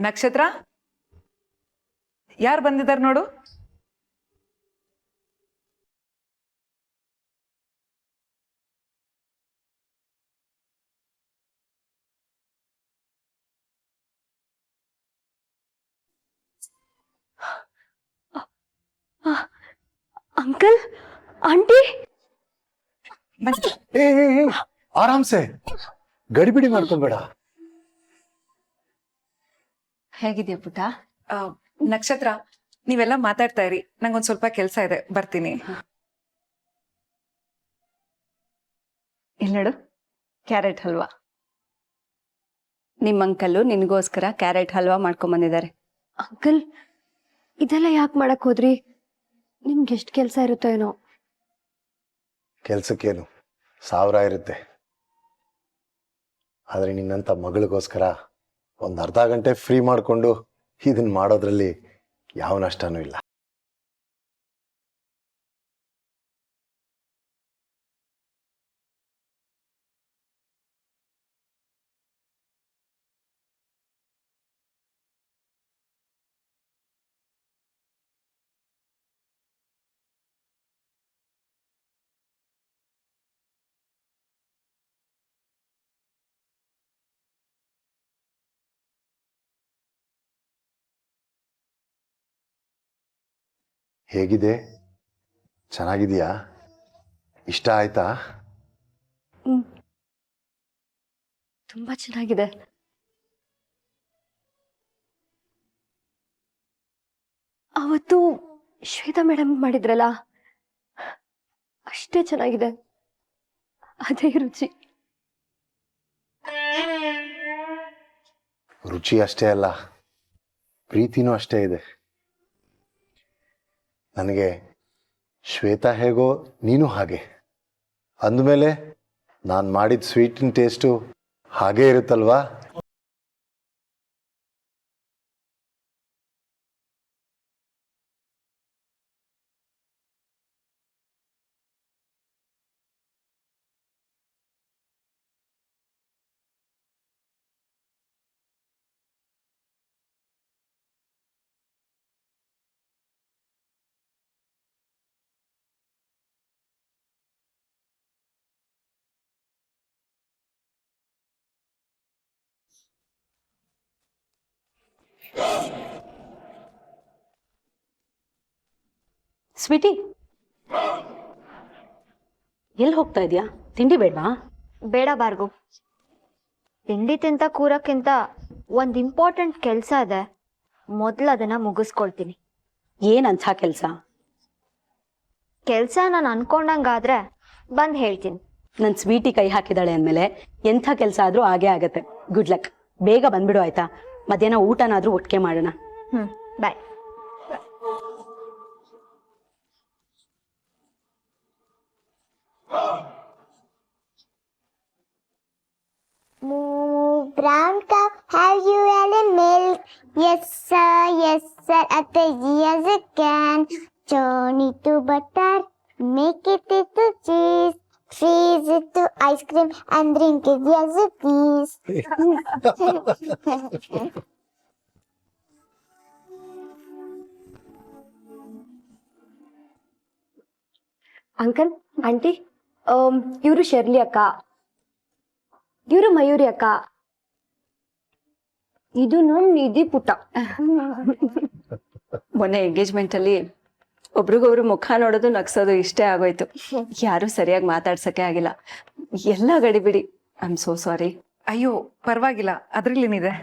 ನಕ್ಷತ್ರ ಯಾರು ಬಂದಿದ್ದಾರೆ ನೋಡು. अंकल आंटी आराम से गड़िबिड़ी ಮಾಡ್ಕೊಬೇಡ. ಹೇಗಿದೆಯಾ ಪುಟ್ಟ? ನಕ್ಷತ್ರ ನೀವೆಲ್ಲ ಮಾತಾಡ್ತಾ ಇರಿ, ನಂಗೊಂದ್ ಸ್ವಲ್ಪ ಕೆಲಸ ಇದೆ, ಬರ್ತೀನಿ. ಇಲ್ಲಿ ನೋಡು, ಕ್ಯಾರೆಟ್ ಹಲ್ವಾ. ನಿಮ್ಮ ಅಂಕಲ್ ನಿನಗೋಸ್ಕರ ಕ್ಯಾರೆಟ್ ಹಲ್ವಾ ಮಾಡ್ಕೊಂಬಂದಿದ್ದಾರೆ. ಅಂಕಲ್ ಇದೆಲ್ಲ ಯಾಕೆ ಮಾಡಕ್ ಹೋದ್ರಿ? ನಿಮ್ಗೆ ಎಷ್ಟು ಕೆಲಸ ಇರುತ್ತೋ ಏನೋ. ಕೆಲ್ಸಕ್ಕೇನು 1000 ಇರುತ್ತೆ, ಆದ್ರೆ ನಿನ್ನಂತ ಮಗಳಿಗೋಸ್ಕರ ಒಂದು ಅರ್ಧ ಗಂಟೆ ಫ್ರೀ ಮಾಡಿಕೊಂಡು ಇದನ್ನ ಮಾಡೋದ್ರಲ್ಲಿ ಯಾವ ನಷ್ಟನೂ ಇಲ್ಲ. ಹೇಗಿದೆ? ಚೆನ್ನಾಗಿದೆಯಾ? ಇಷ್ಟ ಆಯ್ತಾ? ತುಂಬಾ ಚೆನ್ನಾಗಿದೆ. ಅವತ್ತು ಶ್ವೇತಾ ಮೇಡಮ್ ಮಾಡಿದ್ರಲ್ಲ, ಅಷ್ಟೇ ಚೆನ್ನಾಗಿದೆ. ಅದೇ ರುಚಿ. ರುಚಿ ಅಷ್ಟೇ ಅಲ್ಲ, ಪ್ರೀತಿನೂ ಅಷ್ಟೇ ಇದೆ. ನನಗೆ ಶ್ವೇತಾ ಹೇಗೋ ನೀನು ಹಾಗೆ ಅಂದಮೇಲೆ ನಾನು ಮಾಡಿದ ಸ್ವೀಟಿನ ಟೇಸ್ಟು ಹಾಗೇ ಇರುತ್ತಲ್ವಾ? ಸ್ವೀಟಿ, ಎಲ್ಲಿ ಹೋಗ್ತಾ ಇದೀಯಾ? ತಿಂಡಿ ಬೇಡವಾ? ಬೇಡ ಭಾರ್ಗವ್, ತಿಂಡಿ ತಿಂತ ಕೂರಕ್ಕಿಂತ ಒಂದು ಇಂಪಾರ್ಟೆಂಟ್ ಕೆಲಸ ಇದೆ, ಮೊದಲು ಅದನ್ನ ಮುಗಿಸ್ಕೊಳ್ತೀನಿ. ಏನಂತ ಕೆಲಸ? ಕೆಲಸ ನಾನು ಅನ್ಕೊಂಡಂಗಾದ್ರೆ ಬಂದು ಹೇಳ್ತೀನಿ. ನನ್ ಸ್ವೀಟಿ ಕೈ ಹಾಕಿದಾಳೆ ಅಂದ್ಮೇಲೆ ಎಂಥ ಕೆಲಸ ಆದ್ರೂ ಆಗೇ ಆಗತ್ತೆ. Good luck. ಬೇಗ ಬಂದ್ಬಿಡು ಆಯ್ತಾ? ಮಧ್ಯಾಹ್ನ ಊಟನಾದ್ರೂ ಒಟ್ಟಿಗೆ ಮಾಡೋಣ. ಬಾಯ್. Brown cow, have you any milk? Yes sir, at yes you can. Turn it to butter, make it into cheese, freeze it to ice cream and drink it yes please. Uncle aunty, ಇವರು Shirley ಅಕ್ಕ, ಇವರು ಮಯೂರಿ ಅಕ್ಕ, ಇದು ನಮ್ ನಿಧಿ ಪುಟ್ಟ. ಮೊನ್ನೆ engagement ಅಲ್ಲಿ ಒಬ್ರಿಗೊಬ್ರು ಮುಖ ನೋಡೋದು ನಗ್ಸೋದು ಇಷ್ಟೇ ಆಗೋಯ್ತು. ಯಾರು ಸರಿಯಾಗಿ ಮಾತಾಡ್ಸಕ್ಕೆ ಆಗಿಲ್ಲ. ಎಲ್ಲ ಗಡಿಬಿಡಿ. I am so sorry. ಅಯ್ಯೋ ಪರವಾಗಿಲ್ಲ, ಅದ್ರಲ್ಲೇನಿದೆ.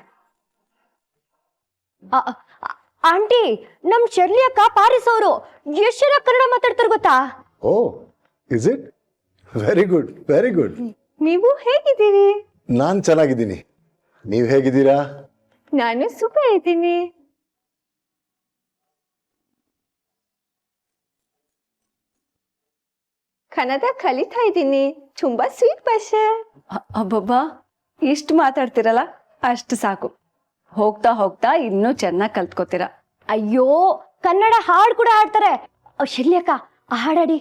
ಆಂಟಿ, ನಮ್ ಶರ್ಲಿ ಅಕ್ಕ ಪಾರಿಸ್ ಅವರು ಎಷ್ಟು ಚೆನ್ನಾಗಿ ಕನ್ನಡ ಮಾತಾಡ್ತಾರೆ ಗೊತ್ತಾ? Oh, is it? Very good, very good. ನೀವು ಹೇಗಿದ್ದೀರಿ? ನಾನು ಚೆನ್ನಾಗಿದ್ದೀನಿ, ನೀವು ಹೇಗಿದ್ದೀರಾ? ನಾನು ಸೂಪರ್ ಇದ್ದೀನಿ. ಕನ್ನಡ ಕಲಿತಾ ಇದ್ದೀನಿ, ತುಂಬಾ ಸ್ವೀಟ್ ಭಾಷೆ. ಅಬ್ಬಬ್ಬಾ, ಇಷ್ಟು ಮಾತಾಡ್ತಿರಲ್ಲ, ಅಷ್ಟು ಸಾಕು. ಹೋಗ್ತಾ ಹೋಗ್ತಾ ಇನ್ನೂ ಚೆನ್ನಾಗಿ ಕಲ್ತ್ಕೋತೀರ. ಅಯ್ಯೋ, ಕನ್ನಡ ಹಾಡು ಕೂಡ ಹಾಡ್ತಾರೆ. ಶರ್ಲಿ ಅಕ್ಕ ಆ ಹಾಡಾಡಿ.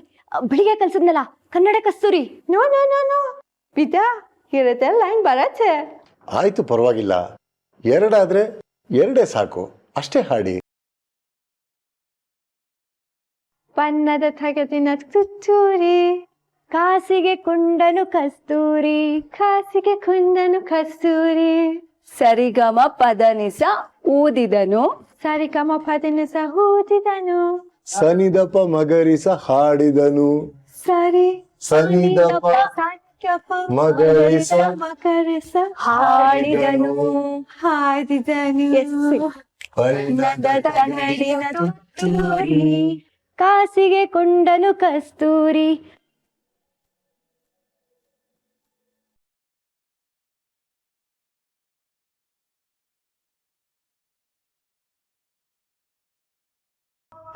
ಬೆಳಿಗ್ಗೆ ಕಲ್ಸಿದ್ನಲ್ಲ ಕನ್ನಡ ಕಸ್ತೂರಿ. ನೋ ನೋ ನೋ ನೋ ವಿದ್ಯಾ, ಇರುತ್ತೆ ಲೈನ್ ಬರತ್ತೆ. ಆಯ್ತು, ಪರವಾಗಿಲ್ಲ. ಎರಡಾದ್ರೆ ಎರಡೇ ಸಾಕು, ಅಷ್ಟೇ ಹಾಡಿ. ಬಣ್ಣದ ತಗದಿನ ತುತ್ತೂರಿ, ಕಾಸಿಗೆ ಕುಂಡನು ಕಸ್ತೂರಿ, ಕಾಸಿಗೆ ಕುಂಡನು ಕಸ್ತೂರಿ. ಸರಿಗಮ ಪದನಿಸ ಊದಿದನು, ಸರಿಗಮ ಪದನಿಸ ಊದಿದನು, ಸನಿದಪ ಮಗರಿಸ ಹಾಡಿದನು, ಸರಿ ಸನಿದಪ ಮಗರಿಸ ಮಕರಸ ಹಾಡಿದನು, ಹಾಡಿದನು. ಬಣ್ಣದ ತಗಡಿನ ತುತ್ತೂರಿ, ಕಾಸಿಗೆ ಕುಂಡನು ಕಸ್ತೂರಿ.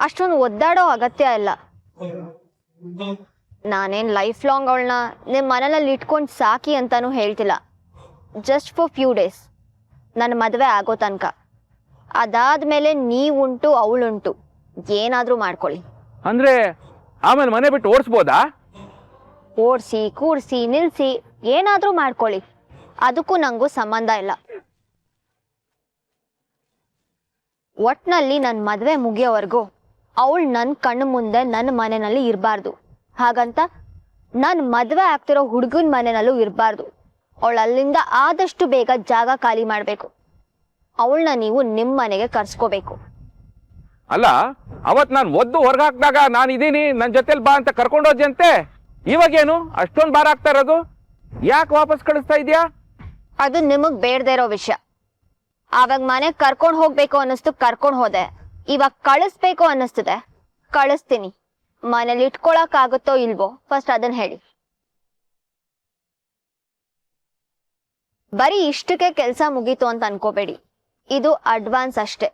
ಅಷ್ಟೊಂದು ಒದ್ದಾಡೋ ಅಗತ್ಯ ಇಲ್ಲ. ನಾನೇನ್ ಲೈಫ್ ಲಾಂಗ್ ಅವಳನ್ನ ನಿಮ್ಮ ಮನೇಲಿ ಇಟ್ಕೊಂಡು ಸಾಕಿ ಅಂತಾನು ಹೇಳ್ತಿಲ್ಲ. ಜಸ್ಟ್ ಫಾರ್ ಫ್ಯೂ ಡೇಸ್, ನನ್ನ ಮದುವೆ ಆಗೋ ತನಕ. ಅದಾದ್ಮೇಲೆ ನೀವುಂಟು ಅವಳುಂಟು, ಏನಾದ್ರೂ ಮಾಡ್ಕೊಳ್ಳಿ. ಅಂದ್ರೆ ಆಮೇಲೆ ಮನೆ ಬಿಟ್ಟು ಓಡಿಸ್ಬೋದಾ? ಓಡಿಸಿ ಕೂಡಿಸಿ ನಿಲ್ಸಿ ಏನಾದ್ರೂ ಮಾಡ್ಕೊಳ್ಳಿ, ಅದಕ್ಕೂ ನಂಗೂ ಸಂಬಂಧ ಇಲ್ಲ. ಒಟ್ನಲ್ಲಿ ನನ್ನ ಮದುವೆ ಮುಗಿಯೋವರೆಗೂ ಅವಳು ನನ್ನ ಕಣ್ಣು ಮುಂದೆ ನನ್ನ ಮನೆಯಲ್ಲಿ ಇರಬಾರ್ದು. ಹಾಗಂತ ನನ್ನ ಮದುವೆ ಆಗ್ತಿರೋ ಹುಡುಗನ ಮನೆಯಲ್ಲೂ ಇರಬಾರ್ದು. ಅವಳು ಅಲ್ಲಿಂದ ಆದಷ್ಟು ಬೇಗ ಜಾಗ ಖಾಲಿ ಮಾಡಬೇಕು. ಅವಳನ್ನ ನೀವು ನಿಮ್ಮ ಮನೆಗೆ ಕರ್ಸ್ಕೋಬೇಕು. ಅಲ್ಲ, ಅವತ್ ನಾನು ಒದ್ದು ಹೊರಗಾಕ್ದಾಗ ನಾನು ಇದೀನಿ, ನನ್ನ ಜೊತೆಲಿ ಬಾ ಅಂತ ಕರ್ಕೊಂಡೋದ್ಯ ಅಂತೆ. ಇವಾಗೇನು ಅಷ್ಟೊಂದು ಭಾರ ಆಗ್ತಾ ಇರೋದು? ಯಾಕೆ ವಾಪಸ್ ಕಳಿಸ್ತಾ ಇದೆಯಾ? ಅದು ನಿಮಗ್ ಬೇಡದೇ ಇರೋ ವಿಷಯ. ಆವಾಗ ಮನೆಗೆ ಕರ್ಕೊಂಡು ಹೋಗ್ಬೇಕು ಅನ್ನಿಸ್ತು, ಕರ್ಕೊಂಡು ಹೋದೆ. ಇವಾಗ ಕಳಿಸ್ಬೇಕು ಅನ್ನಿಸ್ತದೆ, ಕಳಿಸ್ತೀನಿ. ಮನೇಲಿ ಇಟ್ಕೊಳಕ್ ಆಗುತ್ತೋ ಇಲ್ವೋ ಫಸ್ಟ್ ಅದನ್ನ ಹೇಳಿ. ಬರೀ ಇಷ್ಟಕ್ಕೆ ಕೆಲಸ ಮುಗೀತು ಅಂತ ಅನ್ಕೋಬೇಡಿ, ಇದು ಅಡ್ವಾನ್ಸ್ ಅಷ್ಟೇ.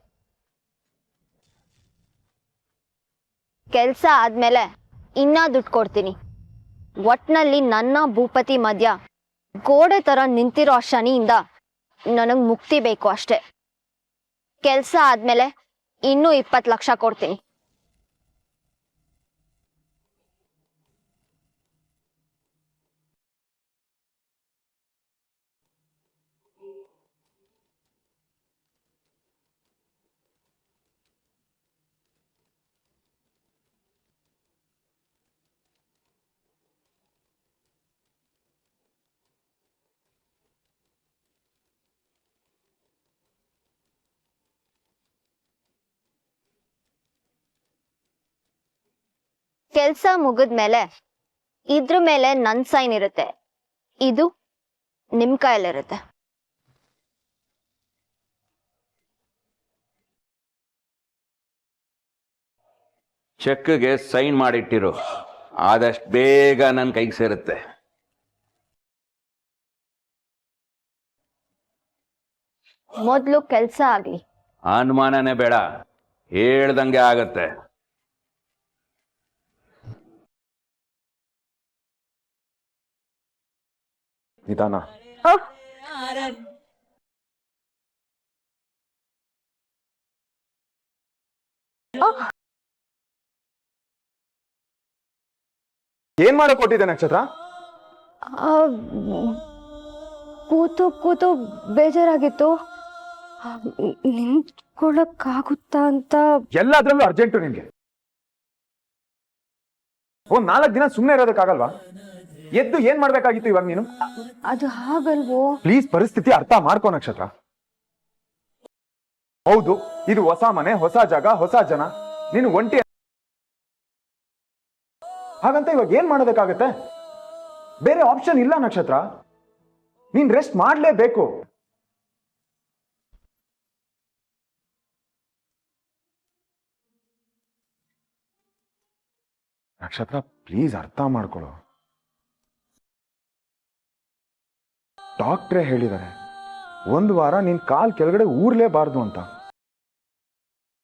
ಕೆಲಸ ಆದ್ಮೇಲೆ ಇನ್ನ ದುಡ್ಡು ಕೊಡ್ತೀನಿ. ಒಟ್ನಲ್ಲಿ ನನ್ನ ಭೂಪತಿ ಮಧ್ಯ ಗೋಡೆ ತರ ನಿಂತಿರೋ ಶನಿಯಿಂದ ನನಗ್ ಮುಕ್ತಿ ಬೇಕು ಅಷ್ಟೆ. ಕೆಲ್ಸ ಆದ್ಮೇಲೆ ಇನ್ನೂ 20 ಲಕ್ಷ ಕೊಡ್ತೀನಿ. ಕೆಲ್ಸ ಮುಗಿದ್ಮೇಲೆ ಇದ್ರ ಮೇಲೆ ನನ್ ಸೈನ್ ಇರುತ್ತೆ, ಇದು ನಿಮ್ ಕೈಯಲ್ಲಿರುತ್ತೆ. ಚೆಕ್ಗೆ ಸೈನ್ ಮಾಡಿಟ್ಟಿರು, ಆದಷ್ಟು ಬೇಗ ನನ್ನ ಕೈಗೆ ಸೇರುತ್ತೆ. ಮೊದ್ಲು ಕೆಲ್ಸ ಆಗ್ಲಿ. ಅನುಮಾನನೇ ಬೇಡ, ಹೇಳ್ದಂಗೆ ಆಗತ್ತೆ. ನಿಧಾನ. ಏನ್ ಮಾಡಕ್ ಕೊಟ್ಟಿದ್ದೆ ನಕ್ಷತ್ರ? ಕೂತು ಕೂತು ಬೇಜಾರಾಗಿತ್ತು, ನಿಂತ್ಕೊಳಕ್ಕಾಗುತ್ತಾ ಅಂತ. ಎಲ್ಲದ್ರಲ್ಲೂ ಅರ್ಜೆಂಟು ನಿನ್ಗೆ. ಒಂದ್ 4 ದಿನ ಸುಮ್ಮನೆ ಇರೋದಕ್ಕಾಗಲ್ವಾ? ಎದ್ದು ಏನ್ ಮಾಡ್ಬೇಕಾಗಿತ್ತು ಇವಾಗ ನೀನು? ಅದು ಹಾಗಲ್ವೋ. ಪ್ಲೀಸ್ ಪರಿಸ್ಥಿತಿ ಅರ್ಥ ಮಾಡ್ಕೋ ನಕ್ಷತ್ರ. ಹೌದು, ಇದು ಹೊಸ ಮನೆ, ಹೊಸ ಜಾಗ, ಹೊಸ ಜನ, ನೀನು ಒಂಟಿ. ಹಾಗಂತ ಇವಾಗ ಏನ್ ಮಾಡೋದಕ್ಕಾಗತ್ತೆ? ಬೇರೆ ಆಪ್ಷನ್ ಇಲ್ಲ ನಕ್ಷತ್ರ. ನೀನ್ ರೆಸ್ಟ್ ಮಾಡ್ಲೇಬೇಕು. ನಕ್ಷತ್ರ, ಪ್ಲೀಸ್ ಅರ್ಥ ಮಾಡ್ಕೊಳ್ಳೋ. ಡಾಕ್ಟ್ರೇ ಹೇಳಿದ್ದಾರೆ 1 ವಾರ ನೀನ್ ಕಾಲ್ ಕೆಳಗಡೆ ಊರ್ಲೇಬಾರ್ದು ಅಂತ.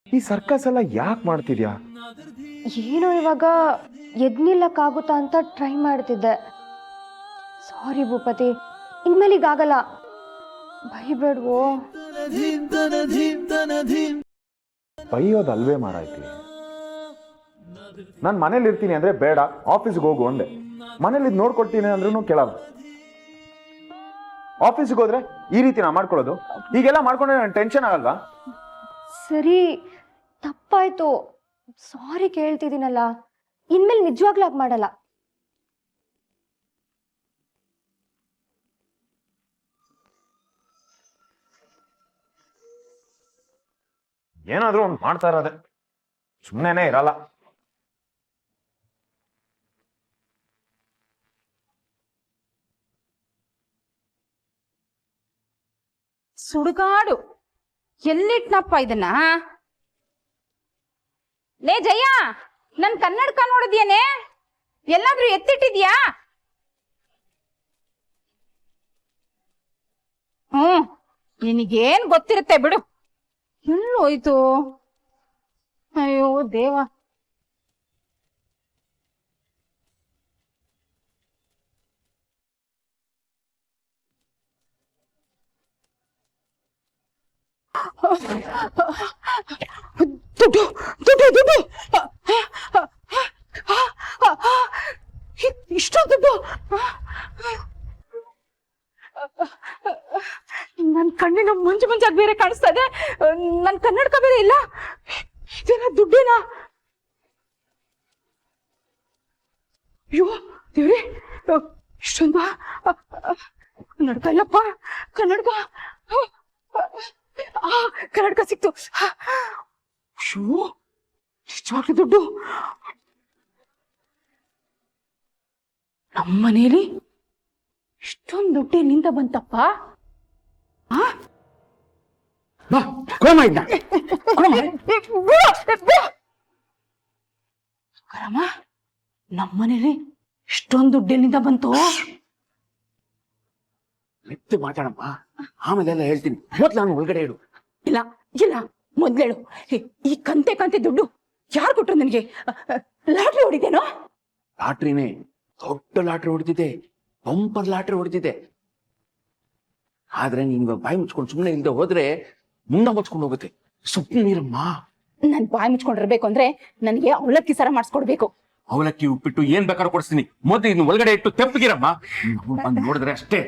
ಈ ಸರ್ಕಸ್ ಎಲ್ಲ ಯಾಕೆ ಮಾಡ್ತಿದ್ಯಾ? ಏನೋ ಇವಾಗ ಎದ್ನಿಲ್ಲಕ್ಕಾಗುತ್ತಾ ಅಂತ ಟ್ರೈ ಮಾಡ್ತಿದ್ದೆ. ಸಾರಿ ಭೂಪತಿ, ಇನ್ಮೇಲೆ ಈಗಾಗಲ್ಲ. ಬೈಬೇಡ್ವೋ. ಬೈಯೋದಲ್ವೇ ಮಾರಾಯ್ತಿ. ನಾನು ಮನೇಲಿ ಇರ್ತೀನಿ ಅಂದ್ರೆ ಬೇಡ, ಆಫೀಸ್ಗೆ ಹೋಗು ಅಂದೆ. ಮನೇಲಿ ನೋಡ್ಕೊಡ್ತೀನಿ ಅಂದ್ರೂ ಕೇಳಲ್ಲ. ಆಫೀಸಿಗೆ ಹೋದ್ರೆ ಈ ರೀತಿ ನಾ ಮಾಡ್ಕೊಳ್ಳೋದು? ಹೀಗೆಲ್ಲ ಮಾಡ್ಕೊಂಡ್ರೆ ನನ್ ಟೆನ್ಷನ್ ಆಗಲ್ವಾ? ಸರಿ ತಪ್ಪಾಯ್ತು, ಸಾರಿ ಕೇಳ್ತಿದ್ದೀನಲ್ಲ, ಇನ್ಮೇಲೆ ನಿಜವಾಗ್ಲೂ ಆಗ ಮಾಡಲ್ಲ. ಏನಾದ್ರೂ ಒಂದು ಮಾಡ್ತಾ ಇರೋದೆ, ಸುಮ್ಮನೆ ಇರಲ್ಲ. ಸುಡುಗಾಡು ಎಲ್ಲಿಟ್ನಪ್ಪ ಇದನ್ನ? ಲೇ ಜಯ, ನನ್ ಕನ್ನಡಕ ನೋಡಿದ್ಯೇನೆ? ಎಲ್ಲಾದ್ರೂ ಎತ್ತಿಟ್ಟಿದ್ಯಾ? ನಿನಗೇನ್ ಗೊತ್ತಿರುತ್ತೆ ಬಿಡು. ಎಲ್ಲೋಯ್ತು? ಅಯ್ಯೋ ದೇವ. ದುಡ್ಡು ದುಡ್ಡು ದುಡ್ಡು, ಇಷ್ಟೊಂದು ದುಡ್ಡು ನನ್ ಕಣ್ಣಿನ ಮುಂಜಾಗಿ ಬೇರೆ ಕಾಣಿಸ್ತಾ ಇದೆ. ನನ್ ಕನ್ನಡಕ ಬೇರೆ ಇಲ್ಲ. ಇದೇನ ದುಡ್ಡೇನಾ? ಅಯ್ಯೋ ದೇವ್ರಿ, ಇಷ್ಟೊಂದು ಕನ್ನಡಕ ಇಲ್ಲಪ್ಪ. ಕನ್ನಡಕ ಕನ್ನಡಕ ಸಿಕ್ತು. ಅಯ್ಯೋ ನಿಜವಾಗ್ಲೂ ದುಡ್ಡು. ನಮ್ಮನೇಲಿ ಇಷ್ಟೊಂದು ದುಡ್ಡು ಎಲ್ಲಿಂದ ಬಂತಪ್ಪ? ನಮ್ಮನೇಲಿ ಇಷ್ಟೊಂದು ದುಡ್ಡು ಎಲ್ಲಿಂದ ಬಂತು? ಮೆತ್ತು ಮಾತಾಡಮ್ಮ, ಆಮೇಲೆಲ್ಲ ಹೇಳ್ತೀನಿ. ಮೊದ್ಲು ನಾನು ಒಳಗಡೆ ಇಡು. ಇಲ್ಲ ಇಲ್ಲ, ಮೊದ್ಲೇಳು. ಈ ಕಂತೆ ದುಡ್ಡು ಯಾರು ಕೊಟ್ರು ನನಗೆ? ಲಾಟ್ರಿ ಹೊಡಿದೇನೋ? ಲಾಟ್ರಿನೇ, ದೊಡ್ಡ ಲಾಟ್ರಿ ಹೊಡೆದಿದೆ, ಬಂಪರ್ ಲಾಟ್ರಿ ಹೊಡೆದಿದೆ. ಆದ್ರೆ ನೀನ್ ಬಾಯಿ ಮುಚ್ಕೊಂಡು ಸುಮ್ಮನೆ ಇಲ್ಲದೆ ಹೋದ್ರೆ ಮುಂಡ ಮುಚ್ಕೊಂಡು ಹೋಗುತ್ತೆ. ಸುಮ್ಮನೆ ನೀರಮ್ಮ. ನನ್ ಬಾಯಿ ಮುಚ್ಕೊಂಡಿರ್ಬೇಕು ಅಂದ್ರೆ ನನಗೆ ಅವಲಕ್ಕಿ ಸರ ಮಾಡಿಸ್ಕೊಡ್ಬೇಕು. ಅವಲಕ್ಕಿ ಉಪ್ಪಿಟ್ಟು ಏನ್ ಬೇಕಾದ್ರೂ ಕೊಡಿಸ್ತೀನಿ. ಮೊದ್ಲು ಇನ್ನು ಒಳಗಡೆ ಇಟ್ಟು ತೆಪ್ಪಗಿರಮ್ಮ. ಬಂದು ನೋಡಿದ್ರೆ ಅಷ್ಟೇ